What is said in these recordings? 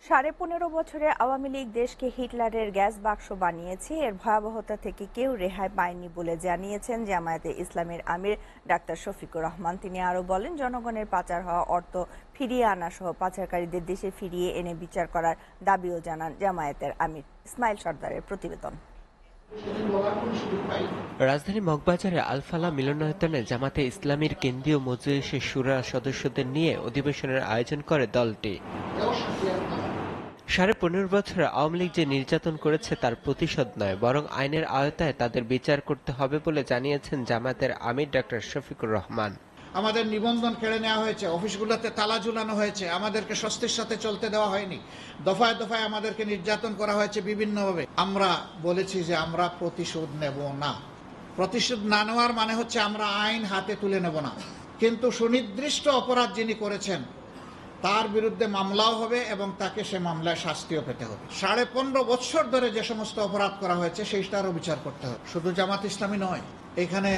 15.5 বছরে আওয়ামী লীগ দেশকে হিটলারের গ্যাস বাক্স বানিয়েছে। এর ভয়াবহতা থেকে কেউ রেহাই পায়নি বলে জানিয়েছেন জামায়াতে ইসলামীর আমির ডাক্তার শফিকুর রহমান। তিনি আরও বলেন, জনগণের পাচার হওয়া অর্থ ফিরিয়ে আনা সহ পাচারকারীদের দেশে ফিরিয়ে এনে বিচার করার দাবিও জানান জামায়াতের আমির। ইসমাইল সর্দারের প্রতিবেদন। রাজধানী মগবাজারে আলফালা মিলনায়তনে জামাতে ইসলামীর কেন্দ্রীয় মজলিসের শুরা সদস্যদের নিয়ে অধিবেশনের আয়োজন করে দলটি। 15.5 বছরে আওয়ামী লীগ যে নির্যাতন করেছে তার প্রতিশোধ নয়, বরং আইনের আওতায় তাদের বিচার করতে হবে বলে জানিয়েছেন জামায়াতের আমির ডাক্তার শফিকুর রহমান। আমাদের নিবন্ধন কেড়ে নেওয়া হয়েছে, অফিসগুলোতে তালা ঝুলানো হয়েছে, আমাদেরকে স্বস্তির সাথে চলতে দেওয়া হয়নি, দফায় দফায় আমাদেরকে নির্যাতন করা হয়েছে বিভিন্নভাবে। আমরা বলেছি যে আমরা প্রতিশোধ নেব না। প্রতিশোধ না নেওয়ার মানে হচ্ছে আমরা আইন হাতে তুলে নেব না, কিন্তু সুনির্দিষ্ট অপরাধ যিনি করেছেন তার বিরুদ্ধে মামলাও হবে এবং তাকে সে মামলায় শাস্তিও পেতে হবে। 15.5 বছর ধরে যে সমস্ত অপরাধ করা হয়েছে সেইটারও বিচার করতে হবে। শুধু জামাত ইসলামী নয়, এখানে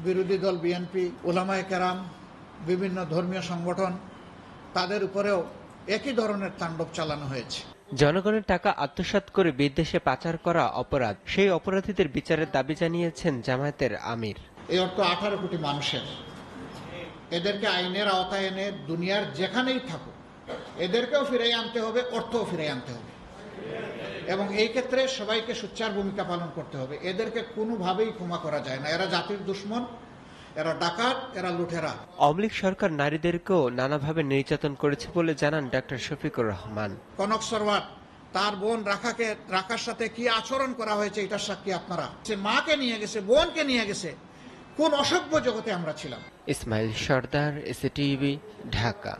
বিরোধী দল বিএনপি, উলামায়ে কেরাম, বিভিন্ন ধর্মীয় সংগঠন, তাদের উপরেও একই ধরনের তাণ্ডব চালানো হয়েছে। জনগণের টাকা আত্মসাৎ করে বিদেশে পাচার করা অপরাধ, সেই অপরাধীদের বিচারের দাবি জানিয়েছেন জামায়াতের আমির। এই অর্থ 18 কোটি মানুষের, এদেরকে আইনের আওতায় এনে দুনিয়ার যেখানেই থাকুক এদেরকেও ফিরিয়ে আনতে হবে, অর্থও ফিরিয়ে আনতে হবে, এবং এই ক্ষেত্রে সবাইকে সোচ্চার ভূমিকা পালন করতে হবে। এদেরকে কোনোভাবেই ক্ষমা করা যায় না। এরা জাতির দুশ্মন, এরা ডাকাত, এরা লুঠেরা। আওয়ামী লীগ সরকার নারীদেরকেও নানাভাবে নির্যাতন করেছে বলে জানান ডাক্তার শফিকুর রহমান। কনক সরওয়ার তার বোন রাখার সাথে কি আচরণ করা হয়েছে এটার সাক্ষী আপনারা। সে মাকে নিয়ে গেছে, বোনকে নিয়ে গেছে, কোন অসভ্য জগতে আমরা ছিলাম। ইসমাইল সর্দার, এসএটিভি, ঢাকা।